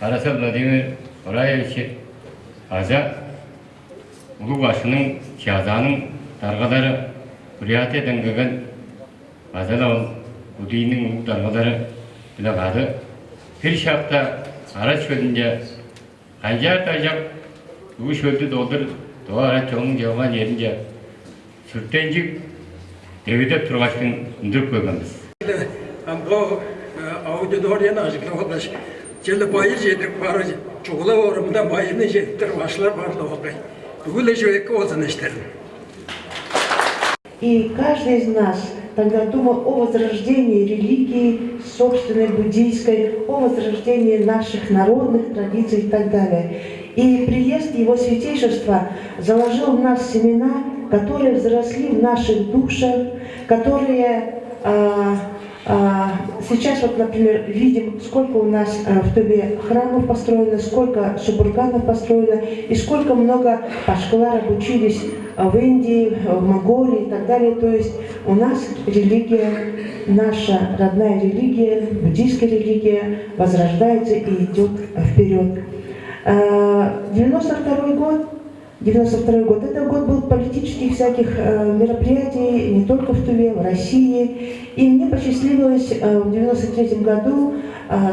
Arasa Vladimir Oraevich Aza Ulubaşı'nın Şahzan'ın dargaları Buriyatya dengegen Azala Udi'nin dargaları bile kaldı. Bir şartta araç çölünce kancar tacak bu çölde doldur doğa araç yolunun yolgan yerince sürtencik devide turgaçtın indürüp koyganız. Bu auditoriyanı açıklamak Celle bayır yedik var çoğula orumda bayırını yediktir başlar varlı olay. Böyle şöyle olsun işte. И каждый из нас тогда думал о возрождении религии, собственной буддийской, о возрождении наших народных традиций и так далее. И приезд Его Святейшества заложил в нас семена, которые взросли в наших душах, которые сейчас, вот, например, видим, сколько у нас в Туве храмов построено, сколько субурганов построено, и сколько много пашкалар обучились в Индии, в Монголии и так далее. То есть у нас религия, наша родная религия, буддийская религия возрождается и идет вперед. 92 год, это год был политических всяких мероприятий, не только в Туве, в России. И мне посчастливилось в 93 году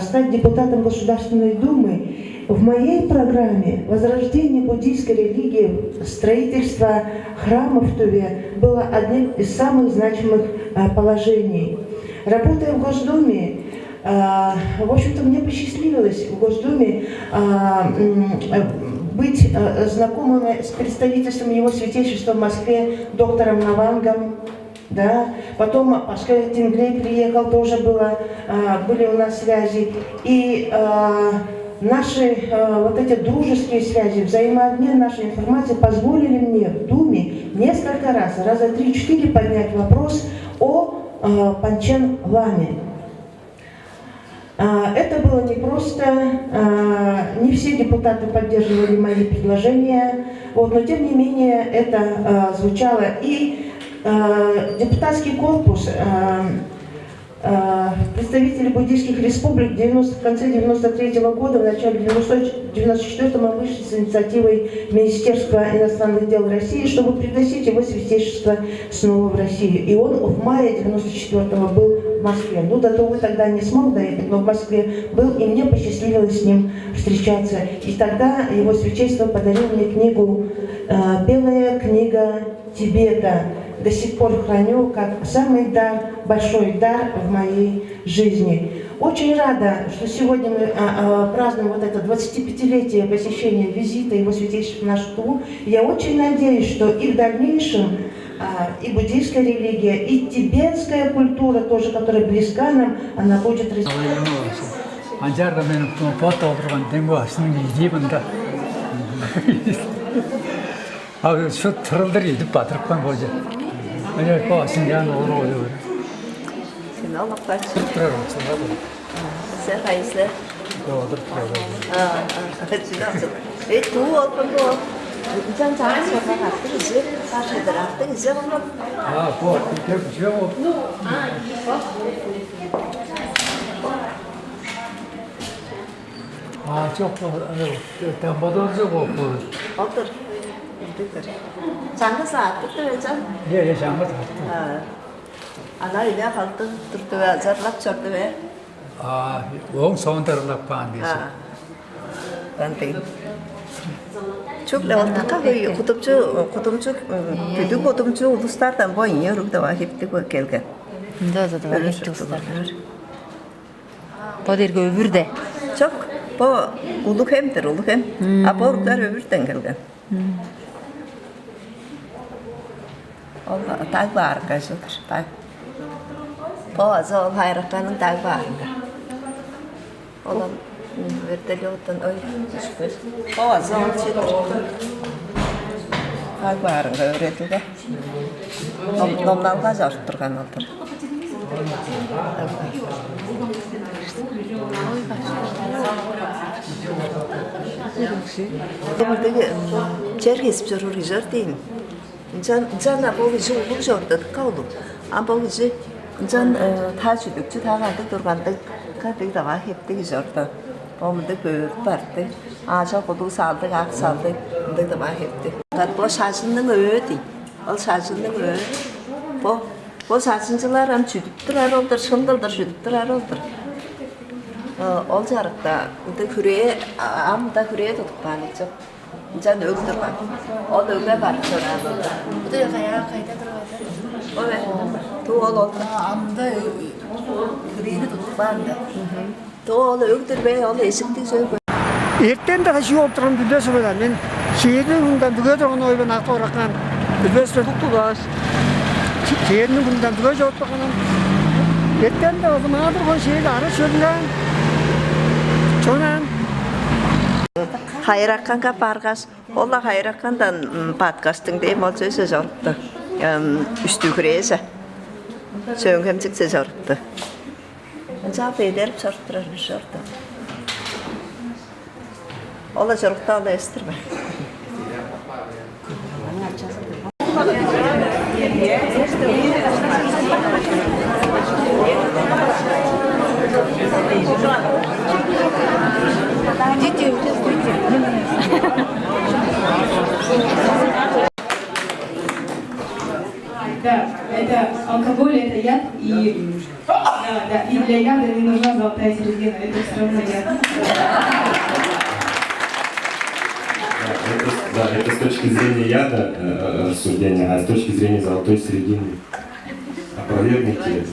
стать депутатом Государственной Думы. В моей программе возрождение буддийской религии, строительство храмов в Туве было одним из самых значимых положений. Работая в Госдуме, в общем-то, мне посчастливилось в Госдуме быть знакомыми с представительством Его Святейшества в Москве доктором Навангом. Да. Потом Пашка Тинглей приехал, тоже были у нас связи. И наши вот эти дружеские связи, взаимообмен нашей информацией позволили мне в Думе несколько раз, раза 3-4 поднять вопрос о Панчен Ламе. Это было непросто, не все депутаты поддерживали мои предложения, вот, но тем не менее это звучало. И депутатский корпус, представители буддийских республик в конце 93 года, в начале 94 мы вышли с инициативой Министерства иностранных дел России, чтобы пригласить Его Святейшество снова в Россию. И он в мае 94 был в Москве. Ну, до того тогда не смог доехать, но в Москве был, и мне посчастливилось с ним встречаться. И тогда Его Святейшество подарил мне книгу «Белая книга Тибета». До сих пор храню как самый большой дар в моей жизни. Очень рада, что сегодня мы празднуем вот это 25-летие посещения визита Его Святейшества в нашу Туву. Я очень надеюсь, что и в дальнейшем и буддийская религия, и тибетская культура тоже, которая близка нам, она будет развиваться. 아니, 뭐 신기한 오로 오요. Nó lọc ra. 그래요. Sẽ phải sẽ. Chỉ đó. Ê, tú ở con cô. Chân trái sẽ phải học cái gì? Ta sẽ được học cái gì không? 뭐 이게 뭐. 조금 내가 못 얻고 어떤 장사사 뜻대로죠? 예, 장사. 아나 이제 할 때 뜻대로 잘락 쳤대. 원소원대로 낙반디지. 단테. Trước đó các cái 고등주 그도 고등주 우스타르다 뭐 이여로도 와 힙티고 켈게. Ndozada var ilk dostlar. Poderge öbürde. Çok bu uluk hemdir uluk hem. Aborlar öbürden gelgen. Allah tak var kaçır tak. Bu azal hayrakanın tak var. Oğlum verteliyordan öyle. Bu azal çıtır. Tak var öğretildi. Номналға жарып тұрған алдар. Өмірдегі жер кесіп жүру жер дейін. Жана бұл кіші ұлық жорды қаулу. Бұл кіші та жүдікші тағанды тұрғанды қадық дава хептігі жорды. Бұлмынды көріп барды. Ажа құлық салдық, ақ салдық, бұлды дава хепті. Бұл шашынның өй дей. Ол шашынның өй. Бұл шашыншылар жүдіктір әролдыр, шындылдыр, жүдіктір әролдыр. Ол жарықта күрeye, амда күрeye тұтып баны жоқ. Can öldür bak. O da öyle var sonra. Bu da kaya kayda durmadı. Evet. Doğal oldu. Amda kırıyı tutup bandı. Doğal öldür be, onu eşitlik söyle. Erten de şu oturan düdesi var. Ben şehrin bundan düge durğun oyun aklı olarak düdesi tuttular. Şehrin bundan düge oturanım. Erten de o zaman adır şehirde ara şöyle. Çoğunan. Hayrakkanға барғас, олар хайраккандан подкастың дейм ол сөзі жарықты. Үсті күрейсі. Сөңгемсіксі жарықты. Жалпы едеріп жарықтырар бір жарықты. Олар жарықты алы естірме. Да, это алкоголь, это яд, и, и для яда не нужна золотая середина, это все равно яд. Это с точки зрения яда рассуждения, а с точки зрения золотой середины опровергните это.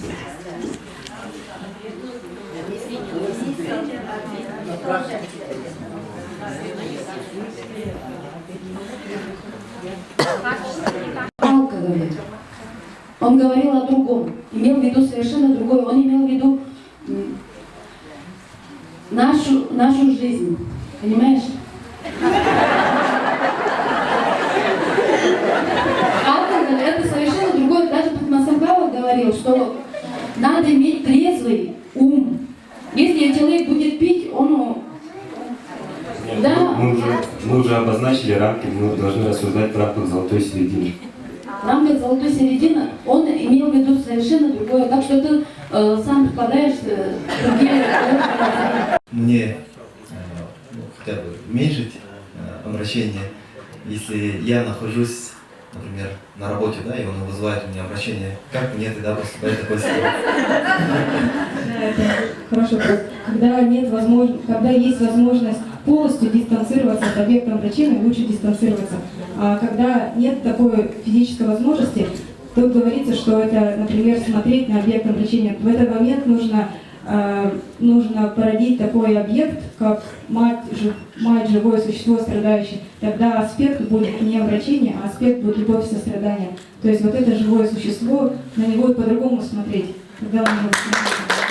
Алкоголь. Он говорил о другом, имел в виду совершенно другое. Он имел в виду нашу жизнь, понимаешь? Алкоголь это совершенно другое. Даже Патмасамбхава говорил, что надо иметь трезвый ум. Если человек будет пить, он... Нет, да. мы уже обозначили рамки, мы должны рассуждать в рамках золотой середины. В рамках золотой середины он имел в виду совершенно другое. Так что ты сам попадаешь в другие... Мне хотя бы уменьшить обращение, если я нахожусь, например, на работе, да, и он вызывает у меня обращение, как мне тогда поступать в такой ситуации? Да, это хороший вопрос. Когда есть возможность полностью дистанцироваться от объекта обращения, лучше дистанцироваться. А когда нет такой физической возможности, то говорится, что это, например, смотреть на объект обращения. В этот момент нужно породить такой объект, как мать, живое существо, страдающее. Тогда аспект будет не обращение, а аспект будет любовь, сострадание. То есть вот это живое существо, на него по-другому смотреть. Тогда он может смотреть.